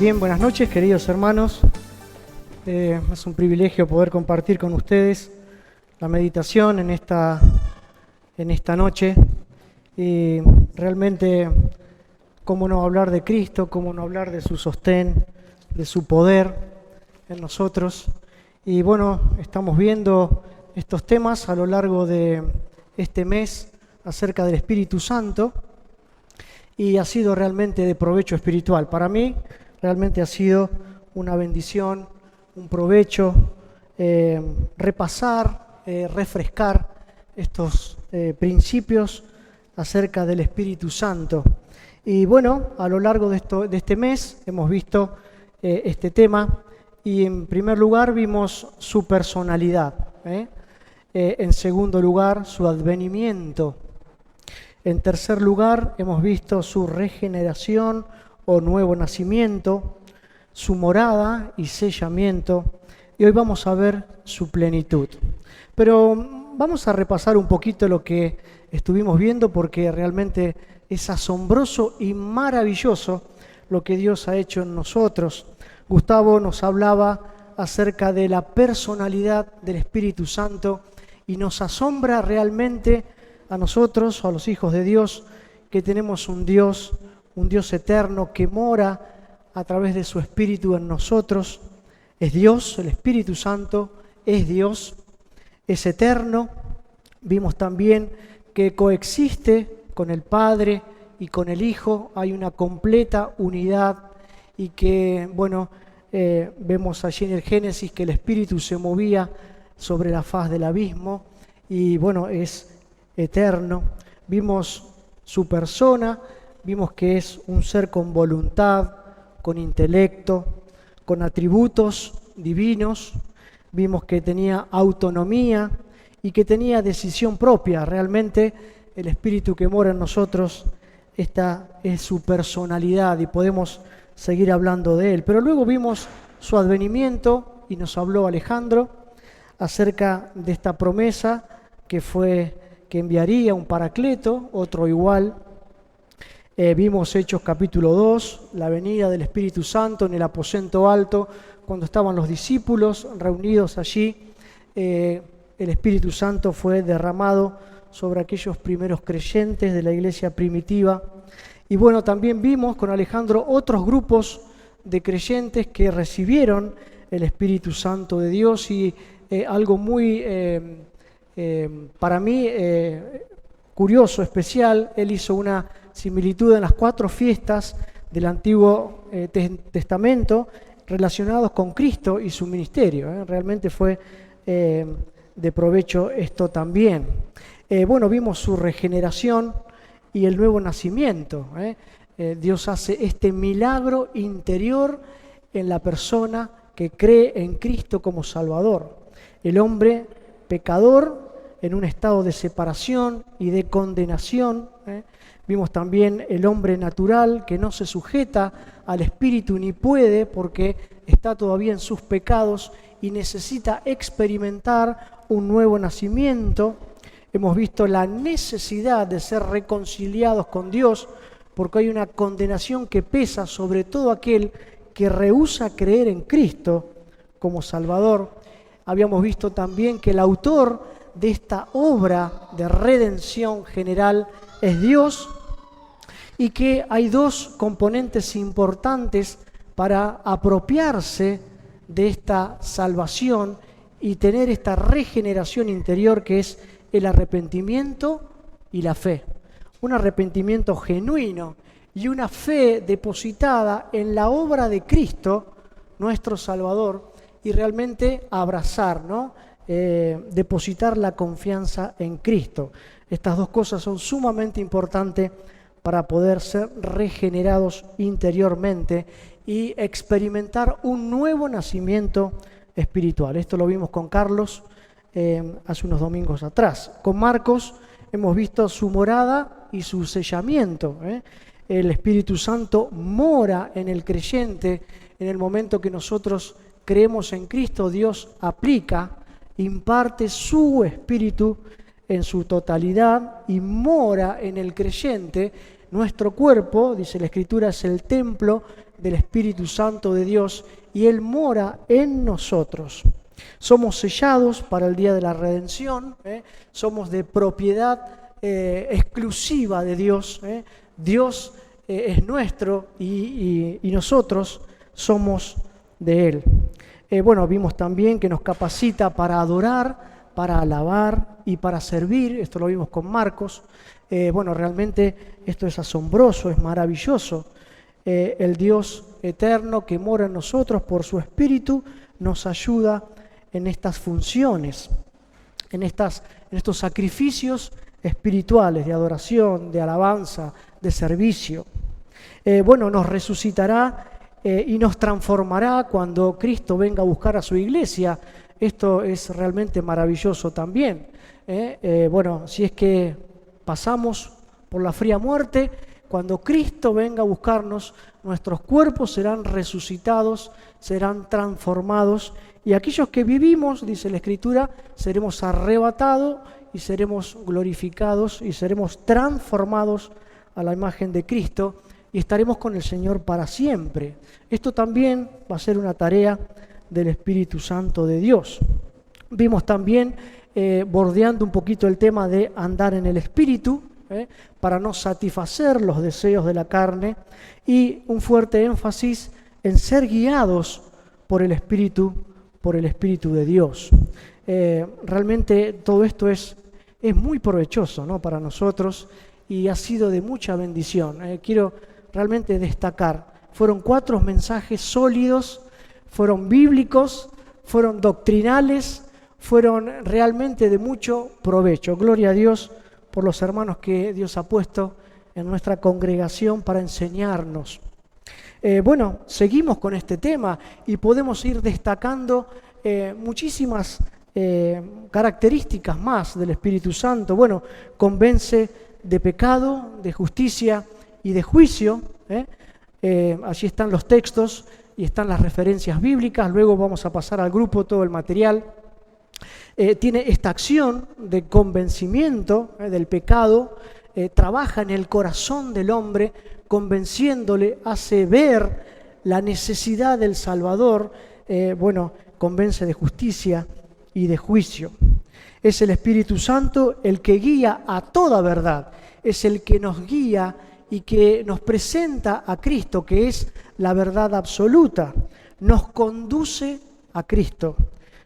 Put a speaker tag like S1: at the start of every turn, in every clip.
S1: Bien, buenas noches, queridos hermanos. Es un privilegio poder compartir con ustedes la meditación en esta noche. Y realmente, cómo no hablar de Cristo, cómo no hablar de su sostén, de su poder en nosotros. Y bueno, estamos viendo estos temas a lo largo de este mes acerca del Espíritu Santo y ha sido realmente de provecho espiritual. Para mí, realmente ha sido una bendición, un provecho, repasar, refrescar estos principios acerca del Espíritu Santo. Y bueno, a lo largo de este mes hemos visto este tema y en primer lugar vimos su personalidad, en segundo lugar su advenimiento, en tercer lugar hemos visto su regeneración o nuevo nacimiento, su morada y sellamiento, y hoy vamos a ver su plenitud. Pero vamos a repasar un poquito lo que estuvimos viendo porque realmente es asombroso y maravilloso lo que Dios ha hecho en nosotros. Gustavo nos hablaba acerca de la personalidad del Espíritu Santo y nos asombra realmente a nosotros, a los hijos de Dios, que tenemos un Dios eterno que mora a través de su Espíritu en nosotros. Es Dios, el Espíritu Santo es Dios, es eterno. Vimos también que coexiste con el Padre y con el Hijo, hay una completa unidad y que, vemos allí en el Génesis que el Espíritu se movía sobre la faz del abismo y es eterno. Vimos su persona, vimos que es un ser con voluntad, con intelecto, con atributos divinos. Vimos que tenía autonomía y que tenía decisión propia. Realmente el Espíritu que mora en nosotros, esta es su personalidad y podemos seguir hablando de él. Pero luego vimos su advenimiento y nos habló Alejandro acerca de esta promesa que enviaría un paracleto, otro igual. Vimos Hechos capítulo 2, la venida del Espíritu Santo en el aposento alto, cuando estaban los discípulos reunidos allí. El Espíritu Santo fue derramado sobre aquellos primeros creyentes de la iglesia primitiva. Y también vimos con Alejandro otros grupos de creyentes que recibieron el Espíritu Santo de Dios y algo muy, para mí, curioso, especial. Él hizo una similitud en las 4 fiestas del Antiguo Testamento relacionados con Cristo y su ministerio. Realmente fue de provecho esto también. Vimos su regeneración y el nuevo nacimiento. Dios hace este milagro interior en la persona que cree en Cristo como Salvador. El hombre pecador en un estado de separación y de condenación. Vimos también el hombre natural que no se sujeta al Espíritu ni puede porque está todavía en sus pecados y necesita experimentar un nuevo nacimiento. Hemos visto la necesidad de ser reconciliados con Dios porque hay una condenación que pesa sobre todo aquel que rehúsa creer en Cristo como Salvador. Habíamos visto también que el autor de esta obra de redención general es Dios y que hay 2 componentes importantes para apropiarse de esta salvación y tener esta regeneración interior, que es el arrepentimiento y la fe. Un arrepentimiento genuino y una fe depositada en la obra de Cristo, nuestro Salvador, y realmente abrazar, depositar la confianza en Cristo. Estas 2 cosas son sumamente importantes para poder ser regenerados interiormente y experimentar un nuevo nacimiento espiritual. Esto lo vimos con Carlos hace unos domingos atrás. Con Marcos hemos visto su morada y su sellamiento. El Espíritu Santo mora en el creyente en el momento que nosotros creemos en Cristo. Dios aplica, imparte su Espíritu en su totalidad y mora en el creyente. Nuestro cuerpo, dice la Escritura, es el templo del Espíritu Santo de Dios y Él mora en nosotros. Somos sellados para el día de la redención, somos de propiedad exclusiva de Dios. Dios es nuestro y nosotros somos de Él. Vimos también que nos capacita para adorar, para alabar y para servir. Esto lo vimos con Marcos. Realmente esto es asombroso, es maravilloso. El Dios eterno que mora en nosotros por su Espíritu nos ayuda en estas funciones, en estos sacrificios espirituales de adoración, de alabanza, de servicio. Nos resucitará y nos transformará cuando Cristo venga a buscar a su iglesia. Esto es realmente maravilloso también. Si es que pasamos por la fría muerte, cuando Cristo venga a buscarnos, nuestros cuerpos serán resucitados, serán transformados, y aquellos que vivimos, dice la Escritura, seremos arrebatados y seremos glorificados y seremos transformados a la imagen de Cristo y estaremos con el Señor para siempre. Esto también va a ser una tarea del Espíritu Santo de Dios. Vimos también, bordeando un poquito el tema de andar en el Espíritu, para no satisfacer los deseos de la carne, y un fuerte énfasis en ser guiados por el Espíritu de Dios. Realmente todo esto es muy provechoso, ¿no?, para nosotros, y ha sido de mucha bendición. Quiero realmente destacar, fueron 4 mensajes sólidos, fueron bíblicos, fueron doctrinales, fueron realmente de mucho provecho. Gloria a Dios por los hermanos que Dios ha puesto en nuestra congregación para enseñarnos. Seguimos con este tema y podemos ir destacando muchísimas características más del Espíritu Santo. Convence de pecado, de justicia y de juicio. Allí están los textos y están las referencias bíblicas. Luego vamos a pasar al grupo todo el material. Tiene esta acción de convencimiento del pecado, trabaja en el corazón del hombre, convenciéndole, hace ver la necesidad del Salvador, convence de justicia y de juicio. Es el Espíritu Santo el que guía a toda verdad, es el que nos guía y que nos presenta a Cristo, que es la verdad absoluta, nos conduce a Cristo.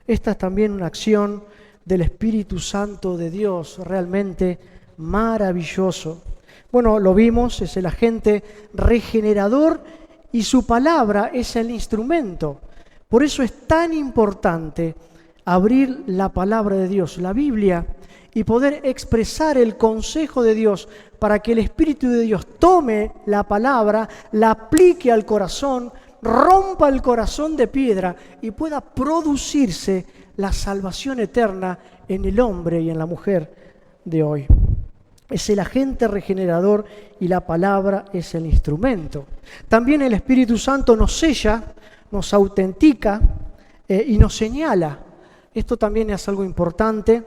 S1: Esta es también una acción del Espíritu Santo de Dios, realmente maravilloso. Lo vimos, es el agente regenerador y su palabra es el instrumento. Por eso es tan importante abrir la palabra de Dios, la Biblia, y poder expresar el consejo de Dios para que el Espíritu de Dios tome la palabra, la aplique al corazón, rompa el corazón de piedra y pueda producirse la salvación eterna en el hombre y en la mujer de hoy. Es el agente regenerador y la palabra es el instrumento. También el Espíritu Santo nos sella, nos autentica y nos señala. Esto también es algo importante.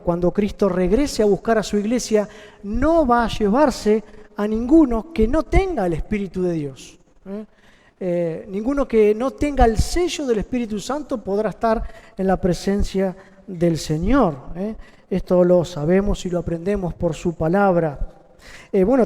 S1: Cuando Cristo regrese a buscar a su iglesia, no va a llevarse a ninguno que no tenga el Espíritu de Dios. Ninguno que no tenga el sello del Espíritu Santo podrá estar en la presencia del Señor. Esto lo sabemos y lo aprendemos por su palabra.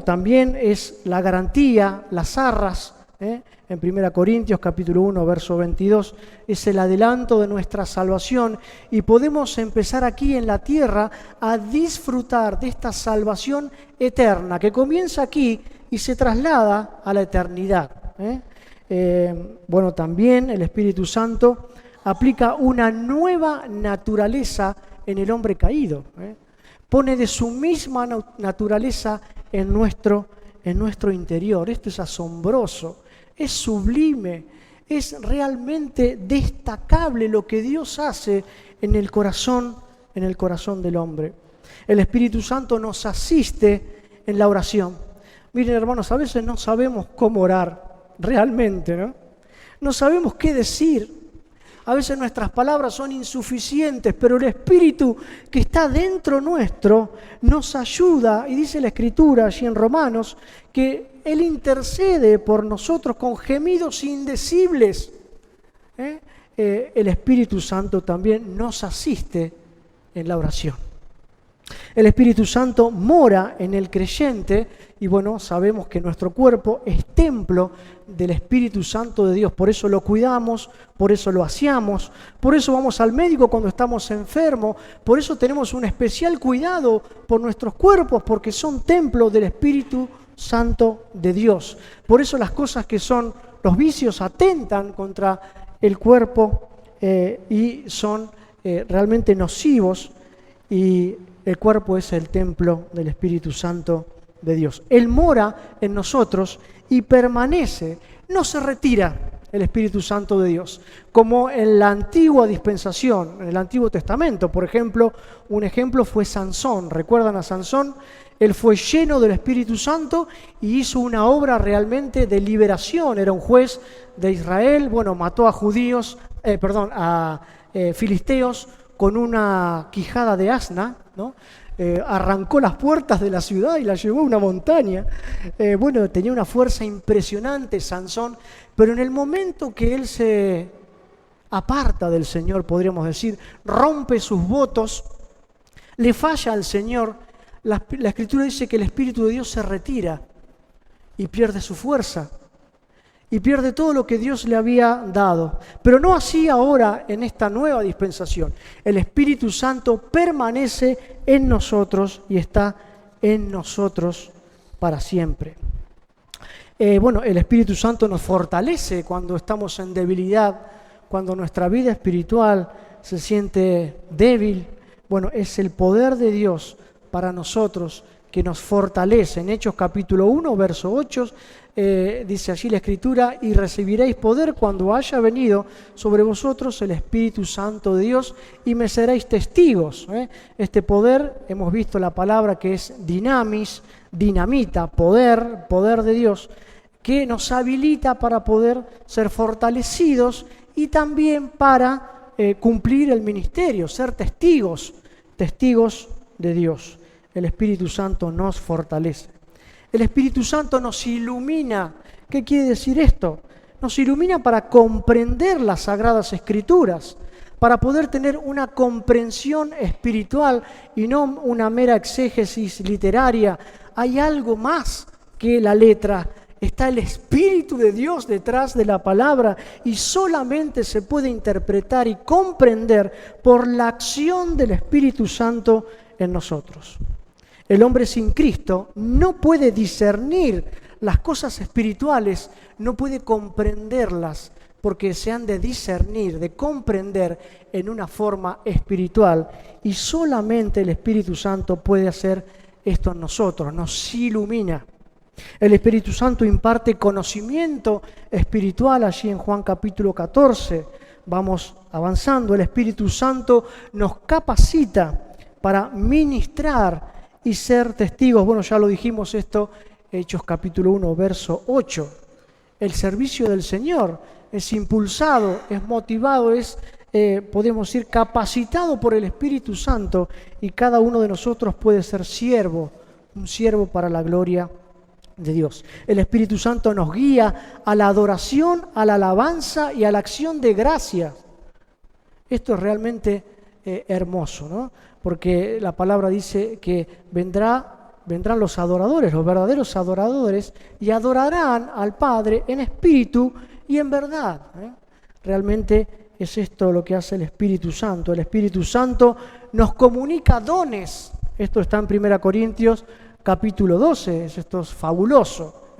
S1: También es la garantía, las arras, en 1 Corintios capítulo 1, verso 22, es el adelanto de nuestra salvación y podemos empezar aquí en la tierra a disfrutar de esta salvación eterna que comienza aquí y se traslada a la eternidad. También el Espíritu Santo aplica una nueva naturaleza en el hombre caído. Pone de su misma naturaleza en nuestro interior. Esto es asombroso, es sublime, es realmente destacable lo que Dios hace en el corazón del hombre. El Espíritu Santo nos asiste en la oración. Miren, hermanos, a veces no sabemos cómo orar. Realmente, ¿no? No sabemos qué decir. A veces nuestras palabras son insuficientes, pero el Espíritu que está dentro nuestro nos ayuda, y dice la Escritura allí en Romanos, que Él intercede por nosotros con gemidos indecibles. El Espíritu Santo también nos asiste en la oración. El Espíritu Santo mora en el creyente y bueno, sabemos que nuestro cuerpo es templo del Espíritu Santo de Dios. Por eso lo cuidamos, por eso lo aseamos, por eso vamos al médico cuando estamos enfermos, por eso tenemos un especial cuidado por nuestros cuerpos, porque son templos del Espíritu Santo de Dios. Por eso las cosas que son los vicios atentan contra el cuerpo y son realmente nocivos, y el cuerpo es el templo del Espíritu Santo de Dios. Él mora en nosotros y permanece, no se retira el Espíritu Santo de Dios, como en la antigua dispensación, en el Antiguo Testamento. Por ejemplo, un ejemplo fue Sansón. ¿Recuerdan a Sansón? Él fue lleno del Espíritu Santo y hizo una obra realmente de liberación. Era un juez de Israel, bueno, mató a filisteos con una quijada de asna, ¿no? Arrancó las puertas de la ciudad y las llevó a una montaña. Tenía una fuerza impresionante Sansón, pero en el momento que él se aparta del Señor, podríamos decir, rompe sus votos, le falla al Señor, la Escritura dice que el Espíritu de Dios se retira y pierde su fuerza. Y pierde todo lo que Dios le había dado. Pero no así ahora en esta nueva dispensación. El Espíritu Santo permanece en nosotros y está en nosotros para siempre. El Espíritu Santo nos fortalece cuando estamos en debilidad, cuando nuestra vida espiritual se siente débil. Es el poder de Dios para nosotros que nos fortalece. En Hechos capítulo 1, verso 8, dice allí la Escritura: y recibiréis poder cuando haya venido sobre vosotros el Espíritu Santo de Dios y me seréis testigos. Este poder, hemos visto la palabra que es dinamis, dinamita, poder de Dios, que nos habilita para poder ser fortalecidos y también para cumplir el ministerio, ser testigos de Dios. El Espíritu Santo nos fortalece. El Espíritu Santo nos ilumina. ¿Qué quiere decir esto? Nos ilumina para comprender las Sagradas Escrituras, para poder tener una comprensión espiritual y no una mera exégesis literaria. Hay algo más que la letra. Está el Espíritu de Dios detrás de la palabra y solamente se puede interpretar y comprender por la acción del Espíritu Santo en nosotros. El hombre sin Cristo no puede discernir las cosas espirituales, no puede comprenderlas, porque se han de discernir, de comprender en una forma espiritual. Y solamente el Espíritu Santo puede hacer esto en nosotros, nos ilumina. El Espíritu Santo imparte conocimiento espiritual allí en Juan capítulo 14. Vamos avanzando. El Espíritu Santo nos capacita para ministrar y ser testigos. Ya lo dijimos esto, Hechos capítulo 1, verso 8. El servicio del Señor es impulsado, es motivado, podemos decir, capacitado por el Espíritu Santo, y cada uno de nosotros puede ser siervo, un siervo para la gloria de Dios. El Espíritu Santo nos guía a la adoración, a la alabanza y a la acción de gracias. Esto es realmente hermoso, ¿no? Porque la palabra dice que vendrán los adoradores, los verdaderos adoradores, y adorarán al Padre en espíritu y en verdad. Realmente es esto lo que hace el Espíritu Santo. El Espíritu Santo nos comunica dones. Esto está en 1 Corintios capítulo 12, esto es fabuloso.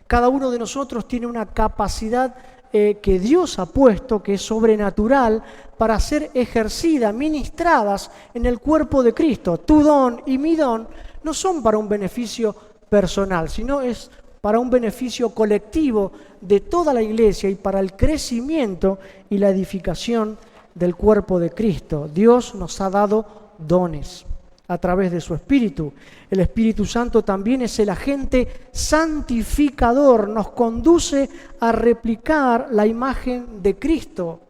S1: Cada uno de nosotros tiene una capacidad que Dios ha puesto, que es sobrenatural, para ser ejercida, ministradas en el cuerpo de Cristo. Tu don y mi don no son para un beneficio personal, sino es para un beneficio colectivo de toda la iglesia y para el crecimiento y la edificación del cuerpo de Cristo. Dios nos ha dado dones a través de su Espíritu. El Espíritu Santo también es el agente santificador, nos conduce a replicar la imagen de Cristo.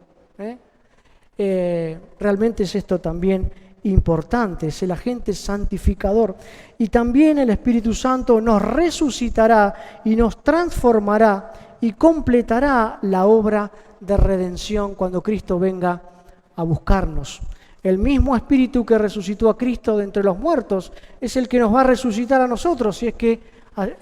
S1: Realmente es esto también importante, es el agente santificador. Y también el Espíritu Santo nos resucitará y nos transformará y completará la obra de redención cuando Cristo venga a buscarnos. El mismo Espíritu que resucitó a Cristo de entre los muertos es el que nos va a resucitar a nosotros. Si es que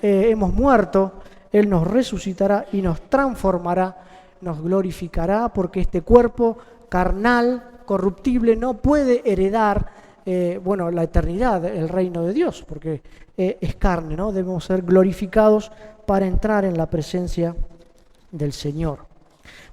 S1: hemos muerto, Él nos resucitará y nos transformará, nos glorificará, porque este cuerpo carnal, corruptible, no puede heredar la eternidad, el reino de Dios, porque es carne, ¿no? Debemos ser glorificados para entrar en la presencia del Señor.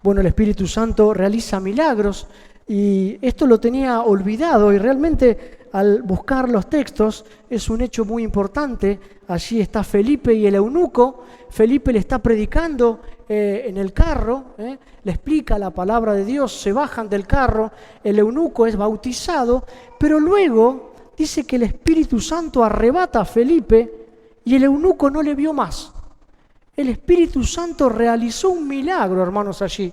S1: Bueno, el Espíritu Santo realiza milagros y esto lo tenía olvidado, y realmente al buscar los textos es un hecho muy importante. Allí está Felipe y el eunuco. Felipe le está predicando en el carro, le explica la palabra de Dios, se bajan del carro, el eunuco es bautizado, pero luego dice que el Espíritu Santo arrebata a Felipe y el eunuco no le vio más. El Espíritu Santo realizó un milagro, hermanos, allí.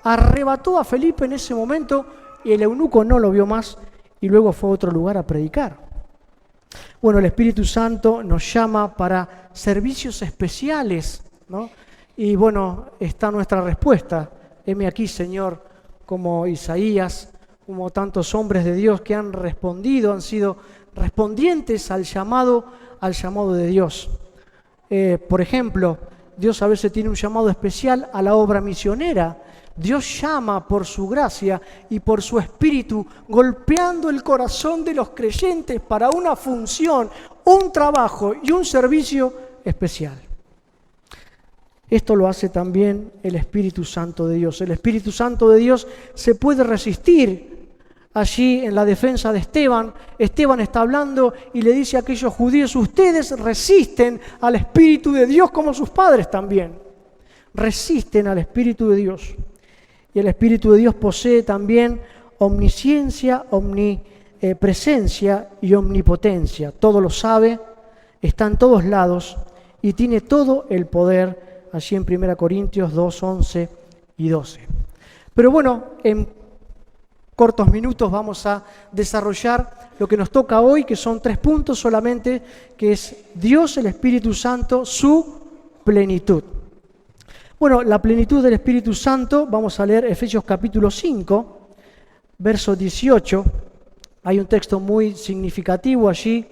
S1: Arrebató a Felipe en ese momento y el eunuco no lo vio más y luego fue a otro lugar a predicar. Bueno, el Espíritu Santo nos llama para servicios especiales, ¿no? Y bueno, está nuestra respuesta. Heme aquí, Señor, como Isaías, como tantos hombres de Dios que han respondido, han sido respondientes al llamado de Dios. Por ejemplo, Dios a veces tiene un llamado especial a la obra misionera. Dios llama por su gracia y por su Espíritu, golpeando el corazón de los creyentes para una función, un trabajo y un servicio especial. Esto lo hace también el Espíritu Santo de Dios. El Espíritu Santo de Dios se puede resistir. Allí en la defensa de Esteban, Esteban está hablando y le dice a aquellos judíos: ustedes resisten al Espíritu de Dios como sus padres también. Resisten al Espíritu de Dios. Y el Espíritu de Dios posee también omnisciencia, omnipresencia y omnipotencia. Todo lo sabe, está en todos lados y tiene todo el poder, allí en 1 Corintios 2, 11 y 12. Pero bueno, en cortos minutos vamos a desarrollar lo que nos toca hoy, que son 3 puntos solamente, que es Dios, el Espíritu Santo, su plenitud. Bueno, la plenitud del Espíritu Santo, vamos a leer Efesios capítulo 5, verso 18. Hay un texto muy significativo allí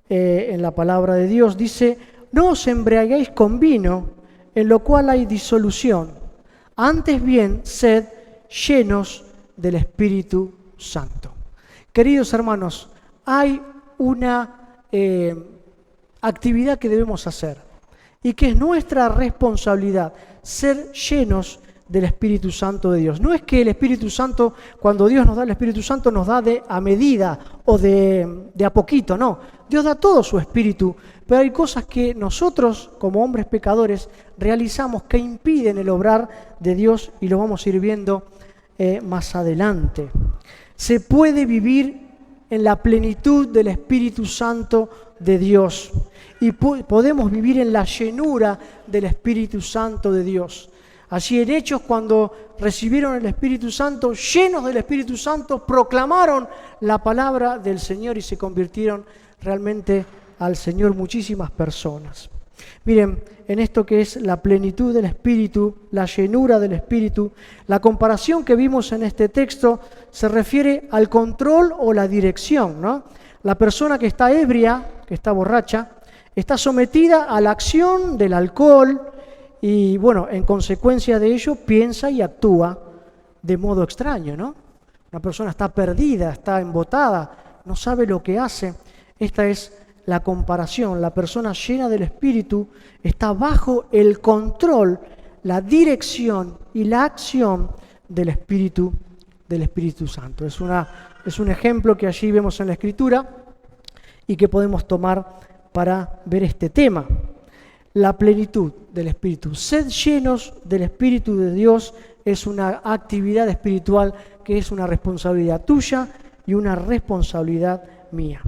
S1: en la palabra de Dios. Dice: no os embriaguéis con vino, en lo cual hay disolución. Antes bien, sed llenos del Espíritu Santo. Queridos hermanos, hay una actividad que debemos hacer y que es nuestra responsabilidad: ser llenos del Espíritu Santo de Dios. No es que el Espíritu Santo, cuando Dios nos da el Espíritu Santo, nos da a medida o de a poquito, no. Dios da todo su Espíritu, pero hay cosas que nosotros, como hombres pecadores, realizamos que impiden el obrar de Dios, y lo vamos a ir viendo más adelante. Se puede vivir en la plenitud del Espíritu Santo de Dios y podemos vivir en la llenura del Espíritu Santo de Dios. Allí en Hechos, cuando recibieron el Espíritu Santo, llenos del Espíritu Santo, proclamaron la palabra del Señor y se convirtieron realmente al Señor muchísimas personas. Miren, en esto que es la plenitud del Espíritu, la llenura del Espíritu, la comparación que vimos en este texto se refiere al control o la dirección, ¿no? La persona que está ebria, que está borracha, está sometida a la acción del alcohol y, bueno, en consecuencia de ello piensa y actúa de modo extraño, ¿no? Una persona está perdida, está embotada, no sabe lo que hace. Esta es la comparación. La persona llena del Espíritu está bajo el control, la dirección y la acción del Espíritu Santo. Es un ejemplo que allí vemos en la Escritura y que podemos tomar para ver este tema. La plenitud del Espíritu. Sed llenos del Espíritu de Dios es una actividad espiritual que es una responsabilidad tuya y una responsabilidad mía.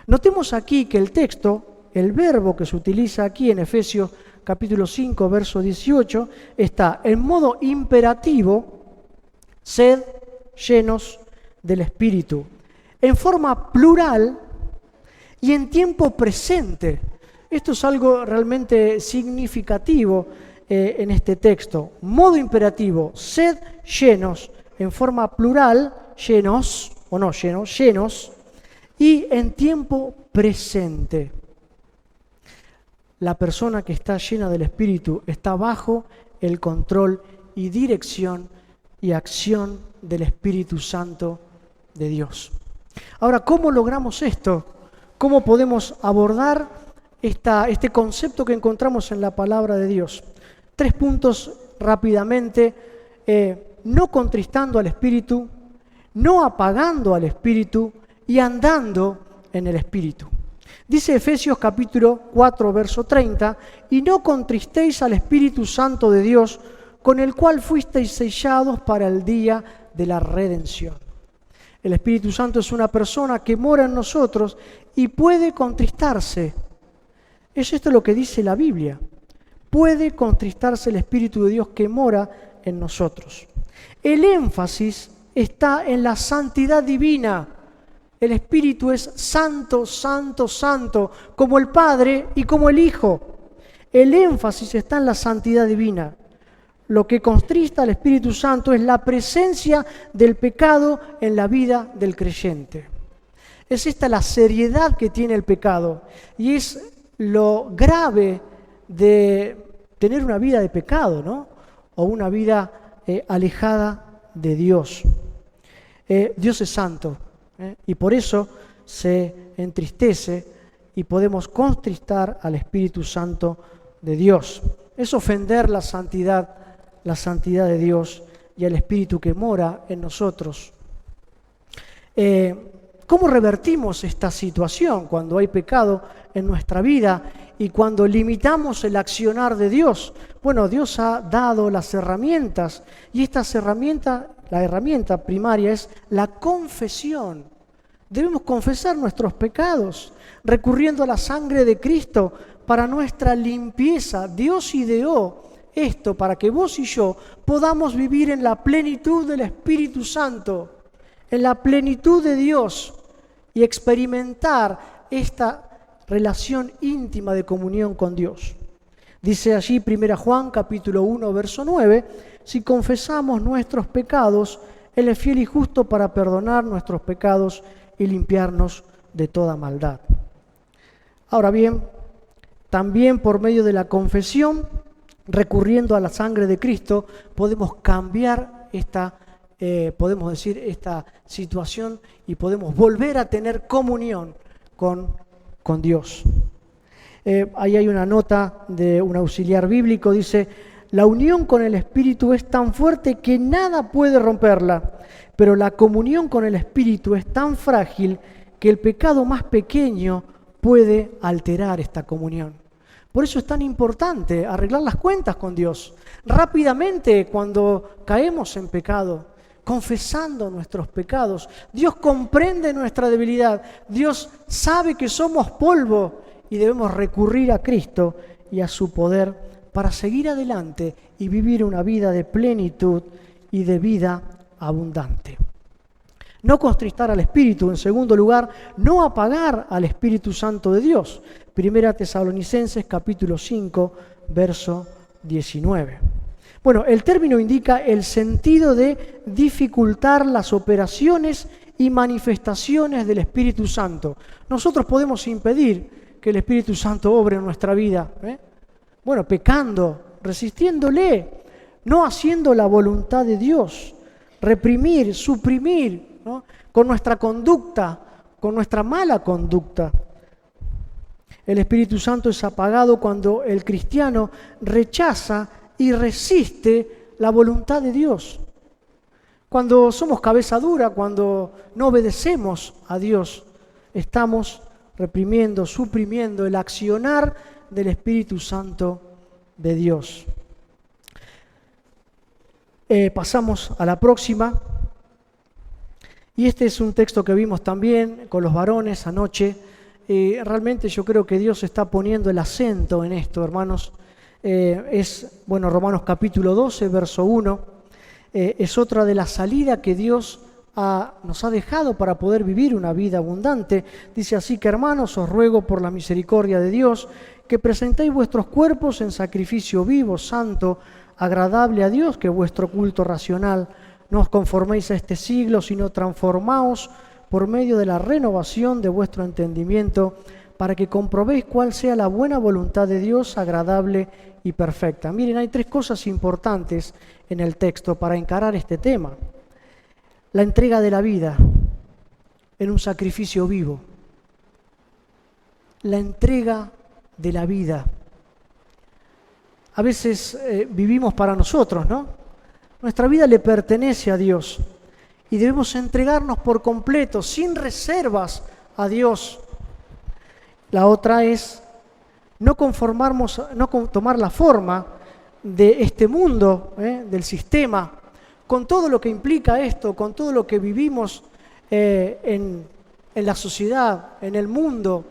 S1: Notemos aquí que el texto, el verbo que se utiliza aquí en Efesios capítulo 5, verso 18, está en modo imperativo: sed llenos del Espíritu. en forma plural y en tiempo presente. Esto es algo realmente significativo en este texto. Modo imperativo, sed llenos, en forma plural, llenos, o no llenos, llenos, y en tiempo presente. La persona que está llena del Espíritu está bajo el control y dirección y acción del Espíritu Santo de Dios. Ahora, ¿cómo logramos esto? ¿Cómo podemos abordar este concepto que encontramos en la palabra de Dios? 3 puntos rápidamente. No contristando al Espíritu, no apagando al Espíritu y andando en el Espíritu. Dice Efesios capítulo 4, verso 30, y no contristéis al Espíritu Santo de Dios, con el cual fuisteis sellados para el día de la redención. El Espíritu Santo es una persona que mora en nosotros y puede contristarse. Es esto lo que dice la Biblia. Puede contristarse el Espíritu de Dios que mora en nosotros. El énfasis está en la santidad divina. El Espíritu es santo, santo, santo, como el Padre y como el Hijo. El énfasis está en la santidad divina. Lo que contrista al Espíritu Santo es la presencia del pecado en la vida del creyente. Es esta la seriedad que tiene el pecado y es lo grave de tener una vida de pecado, ¿no? O una vida alejada de Dios. Dios es santo, y por eso se entristece y podemos contristar al Espíritu Santo de Dios. Es ofender la santidad de Dios y al Espíritu que mora en nosotros. ¿Cómo revertimos esta situación cuando hay pecado en nuestra vida y cuando limitamos el accionar de Dios? Bueno, Dios ha dado las herramientas y la herramienta primaria es la confesión. Debemos confesar nuestros pecados recurriendo a la sangre de Cristo para nuestra limpieza. Dios ideó esto para que vos y yo podamos vivir en la plenitud del Espíritu Santo, en la plenitud de Dios y experimentar esta relación íntima de comunión con Dios. Dice allí 1 Juan capítulo 1, verso 9, si confesamos nuestros pecados, Él es fiel y justo para perdonar nuestros pecados y limpiarnos de toda maldad. Ahora bien, también por medio de la confesión, recurriendo a la sangre de Cristo, podemos cambiar esta situación y podemos volver a tener comunión con Dios. Ahí hay una nota de un auxiliar bíblico, dice, la unión con el Espíritu es tan fuerte que nada puede romperla, pero la comunión con el Espíritu es tan frágil que el pecado más pequeño puede alterar esta comunión. Por eso es tan importante arreglar las cuentas con Dios rápidamente cuando caemos en pecado, confesando nuestros pecados. Dios comprende nuestra debilidad, Dios sabe que somos polvo y debemos recurrir a Cristo y a su poder para seguir adelante y vivir una vida de plenitud y de vida abundante. No contristar al Espíritu, en segundo lugar, no apagar al Espíritu Santo de Dios. 1 Tesalonicenses capítulo 5, verso 19. Bueno, el término indica el sentido de dificultar las operaciones y manifestaciones del Espíritu Santo. Nosotros podemos impedir que el Espíritu Santo obre en nuestra vida. Bueno, pecando, resistiéndole, no haciendo la voluntad de Dios, reprimir, suprimir, ¿no? Con nuestra conducta, con nuestra mala conducta. El Espíritu Santo es apagado cuando el cristiano rechaza y resiste la voluntad de Dios. Cuando somos cabeza dura, cuando no obedecemos a Dios, estamos reprimiendo, suprimiendo el accionar del Espíritu Santo de Dios. Pasamos a la próxima. Y este es un texto que vimos también con los varones anoche. Realmente yo creo que Dios está poniendo el acento en esto, hermanos. Romanos capítulo 12, verso 1. Es otra de las salidas que Dios nos ha dejado para poder vivir una vida abundante. Dice así que, hermanos, os ruego por la misericordia de Dios que presentéis vuestros cuerpos en sacrificio vivo, santo, agradable a Dios, que es vuestro culto racional. No os conforméis a este siglo, sino transformaos por medio de la renovación de vuestro entendimiento, para que comprobéis cuál sea la buena voluntad de Dios, agradable y perfecta. Miren, hay 3 cosas importantes en el texto para encarar este tema. La entrega de la vida en un sacrificio vivo. La entrega de la vida. A veces vivimos para nosotros, ¿no? Nuestra vida le pertenece a Dios y debemos entregarnos por completo, sin reservas, a Dios. La otra es no tomar la forma de este mundo, del sistema, con todo lo que implica esto, con todo lo que vivimos en la sociedad, en el mundo.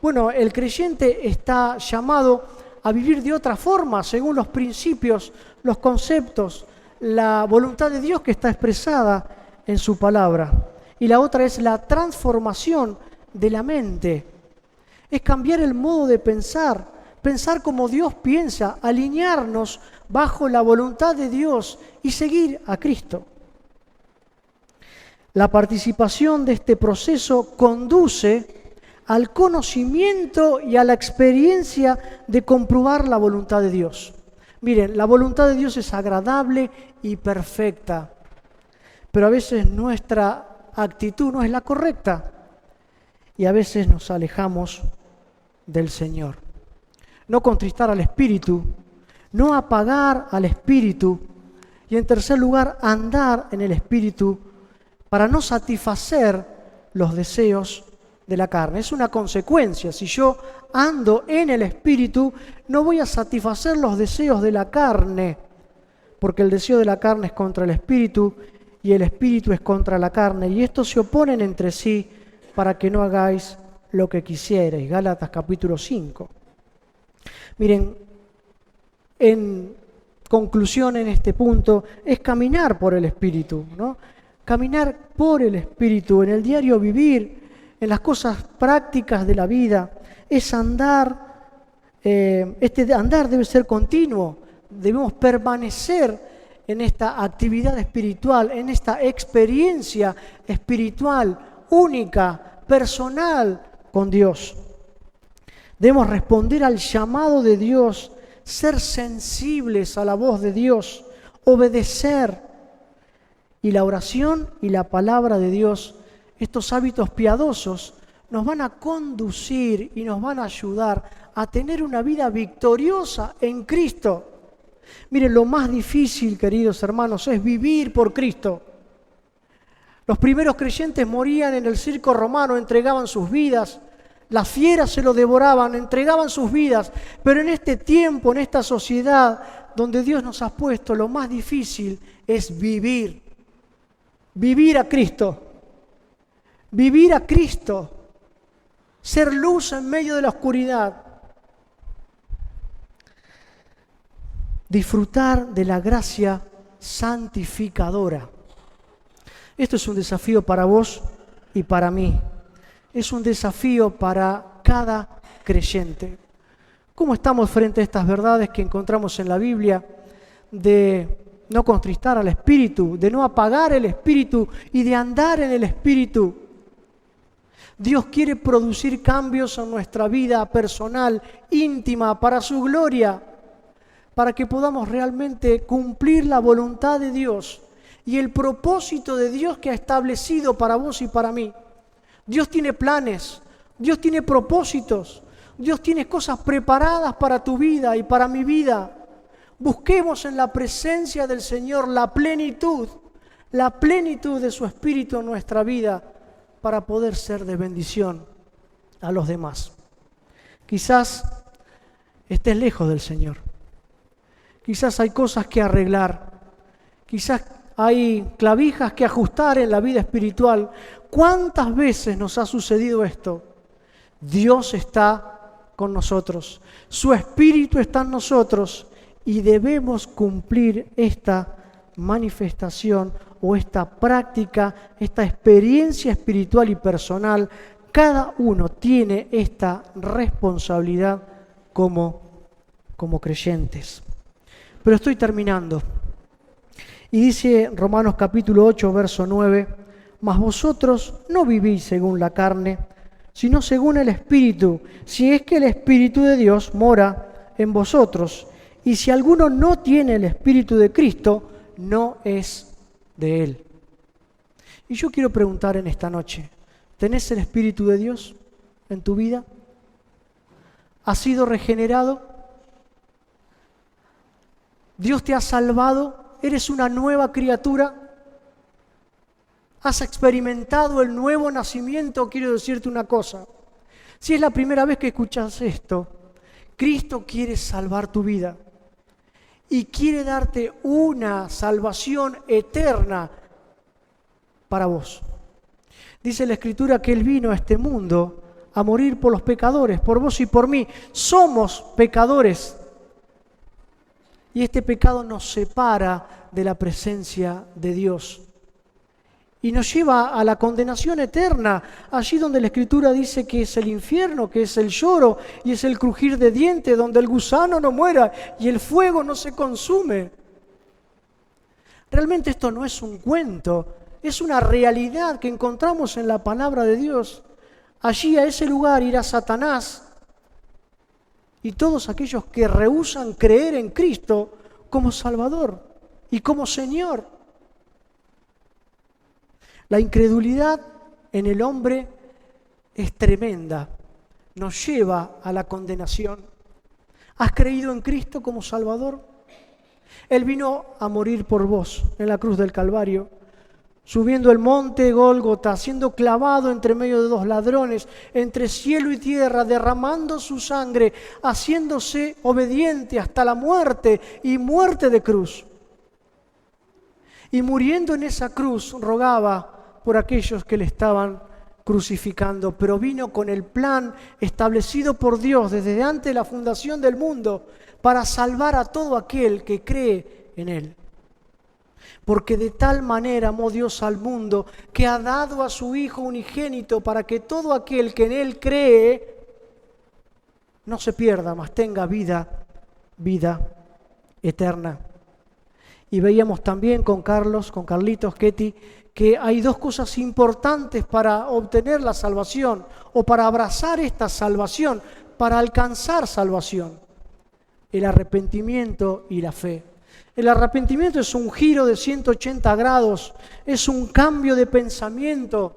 S1: Bueno, el creyente está llamado a vivir de otra forma, según los principios, los conceptos, la voluntad de Dios que está expresada en su palabra. Y la otra es la transformación de la mente. Es cambiar el modo de pensar como Dios piensa, alinearnos bajo la voluntad de Dios y seguir a Cristo. La participación de este proceso conduce al conocimiento y a la experiencia de comprobar la voluntad de Dios. Miren, la voluntad de Dios es agradable y perfecta, pero a veces nuestra actitud no es la correcta y a veces nos alejamos del Señor. No contristar al Espíritu, no apagar al Espíritu y, en tercer lugar, andar en el Espíritu para no satisfacer los deseos de la carne. Es una consecuencia. Si yo ando en el Espíritu, no voy a satisfacer los deseos de la carne, porque el deseo de la carne es contra el Espíritu y el Espíritu es contra la carne, y estos se oponen entre sí para que no hagáis lo que quisierais. Gálatas capítulo 5. Miren, en conclusión en este punto, es caminar por el Espíritu, ¿no? Caminar por el Espíritu, en el diario vivir, en las cosas prácticas de la vida, es andar, andar debe ser continuo, debemos permanecer en esta actividad espiritual, en esta experiencia espiritual única, personal con Dios. Debemos responder al llamado de Dios, ser sensibles a la voz de Dios, obedecer. Y la oración y la palabra de Dios, estos hábitos piadosos, nos van a conducir y nos van a ayudar a tener una vida victoriosa en Cristo. Miren, lo más difícil, queridos hermanos, es vivir por Cristo. Los primeros creyentes morían en el circo romano, entregaban sus vidas, las fieras se lo devoraban, entregaban sus vidas, pero en este tiempo, en esta sociedad donde Dios nos ha puesto, lo más difícil es vivir a Cristo, vivir a Cristo, ser luz en medio de la oscuridad, disfrutar de la gracia santificadora. Esto es un desafío para vos y para mí. Es un desafío para cada creyente. ¿Cómo estamos frente a estas verdades que encontramos en la Biblia de no contristar al Espíritu, de no apagar el Espíritu y de andar en el Espíritu? Dios quiere producir cambios en nuestra vida personal, íntima, para su gloria, para que podamos realmente cumplir la voluntad de Dios y el propósito de Dios que ha establecido para vos y para mí. Dios tiene planes, Dios tiene propósitos, Dios tiene cosas preparadas para tu vida y para mi vida. Busquemos en la presencia del Señor la plenitud de su Espíritu en nuestra vida para poder ser de bendición a los demás. Quizás estés lejos del Señor. Quizás hay cosas que arreglar. Quizás hay clavijas que ajustar en la vida espiritual. ¿Cuántas veces nos ha sucedido esto? Dios está con nosotros. Su Espíritu está en nosotros y debemos cumplir esta manifestación o esta práctica, esta experiencia espiritual y personal, cada uno tiene esta responsabilidad como creyentes. Pero estoy terminando. Y dice Romanos capítulo 8, verso 9, mas vosotros no vivís según la carne, sino según el Espíritu, si es que el Espíritu de Dios mora en vosotros. Y si alguno no tiene el Espíritu de Cristo, no es de Él. Y yo quiero preguntar en esta noche, ¿tenés el Espíritu de Dios en tu vida? ¿Has sido regenerado? ¿Dios te ha salvado? ¿Eres una nueva criatura? ¿Has experimentado el nuevo nacimiento? Quiero decirte una cosa. Si es la primera vez que escuchas esto, Cristo quiere salvar tu vida y quiere darte una salvación eterna para vos. Dice la Escritura que Él vino a este mundo a morir por los pecadores, por vos y por mí. Somos pecadores. Y este pecado nos separa de la presencia de Dios. Y nos lleva a la condenación eterna, allí donde la Escritura dice que es el infierno, que es el lloro y es el crujir de dientes, donde el gusano no muera y el fuego no se consume. Realmente esto no es un cuento, es una realidad que encontramos en la palabra de Dios. Allí a ese lugar irá Satanás y todos aquellos que rehúsan creer en Cristo como Salvador y como Señor. La incredulidad en el hombre es tremenda, nos lleva a la condenación. ¿Has creído en Cristo como Salvador? Él vino a morir por vos en la cruz del Calvario, subiendo el monte Gólgota, siendo clavado entre medio de dos ladrones, entre cielo y tierra, derramando su sangre, haciéndose obediente hasta la muerte y muerte de cruz. Y muriendo en esa cruz rogaba por aquellos que le estaban crucificando, pero vino con el plan establecido por Dios desde antes de la fundación del mundo para salvar a todo aquel que cree en Él. Porque de tal manera amó Dios al mundo que ha dado a su Hijo unigénito para que todo aquel que en Él cree no se pierda, mas tenga vida eterna. Y veíamos también con Carlitos, Ketty, que hay dos cosas importantes para obtener la salvación o para abrazar esta salvación, para alcanzar salvación: el arrepentimiento y la fe. El arrepentimiento es un giro de 180 grados, es un cambio de pensamiento,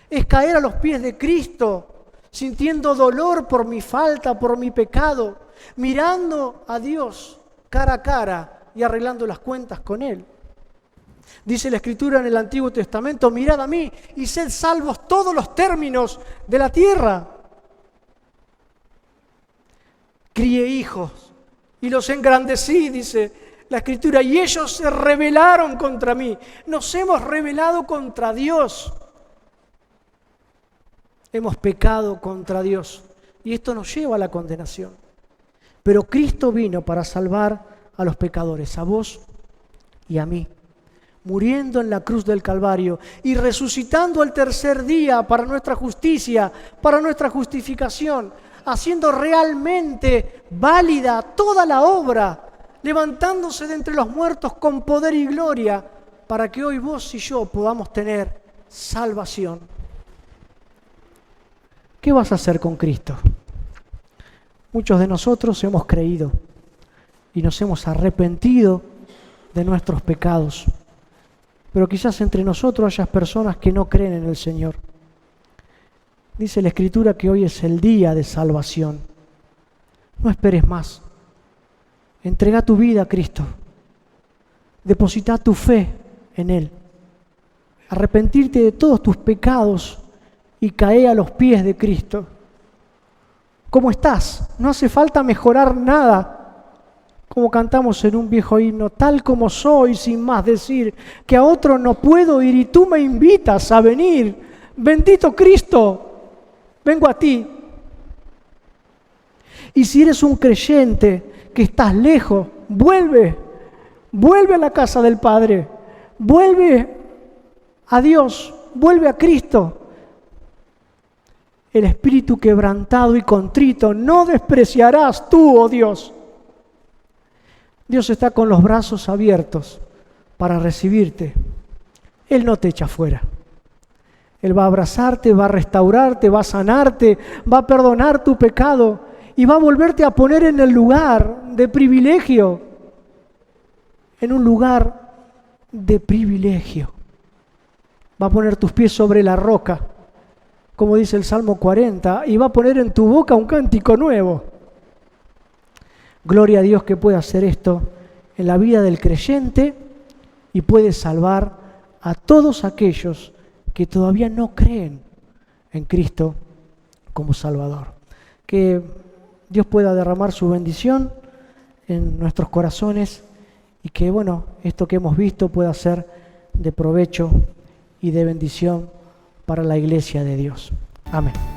S1: es caer a los pies de Cristo, sintiendo dolor por mi falta, por mi pecado, mirando a Dios cara a cara y arreglando las cuentas con Él. Dice la Escritura en el Antiguo Testamento: mirad a mí y sed salvos todos los términos de la tierra. Crié hijos y los engrandecí, dice la Escritura, y ellos se rebelaron contra mí. Nos hemos rebelado contra Dios. Hemos pecado contra Dios y esto nos lleva a la condenación. Pero Cristo vino para salvar a los pecadores, a vos y a mí, muriendo en la cruz del Calvario y resucitando al tercer día para nuestra justicia, para nuestra justificación, haciendo realmente válida toda la obra, levantándose de entre los muertos con poder y gloria, para que hoy vos y yo podamos tener salvación. ¿Qué vas a hacer con Cristo? Muchos de nosotros hemos creído y nos hemos arrepentido de nuestros pecados. Pero quizás entre nosotros haya personas que no creen en el Señor. Dice la Escritura que hoy es el día de salvación. No esperes más. Entrega tu vida a Cristo. Deposita tu fe en Él. Arrepentirte de todos tus pecados y cae a los pies de Cristo. ¿Cómo estás? No hace falta mejorar nada. Como cantamos en un viejo himno: tal como soy, sin más decir, que a otro no puedo ir y tú me invitas a venir. Bendito Cristo, vengo a ti. Y si eres un creyente que estás lejos, vuelve a la casa del Padre, vuelve a Dios, vuelve a Cristo. El espíritu quebrantado y contrito no despreciarás tú, oh Dios. Dios está con los brazos abiertos para recibirte. Él no te echa fuera. Él va a abrazarte, va a restaurarte, va a sanarte, va a perdonar tu pecado y va a volverte a poner en el lugar de privilegio. En un lugar de privilegio. Va a poner tus pies sobre la roca, como dice el Salmo 40, y va a poner en tu boca un cántico nuevo. Gloria a Dios que puede hacer esto en la vida del creyente y puede salvar a todos aquellos que todavía no creen en Cristo como Salvador. Que Dios pueda derramar su bendición en nuestros corazones y que, esto que hemos visto pueda ser de provecho y de bendición para la iglesia de Dios. Amén.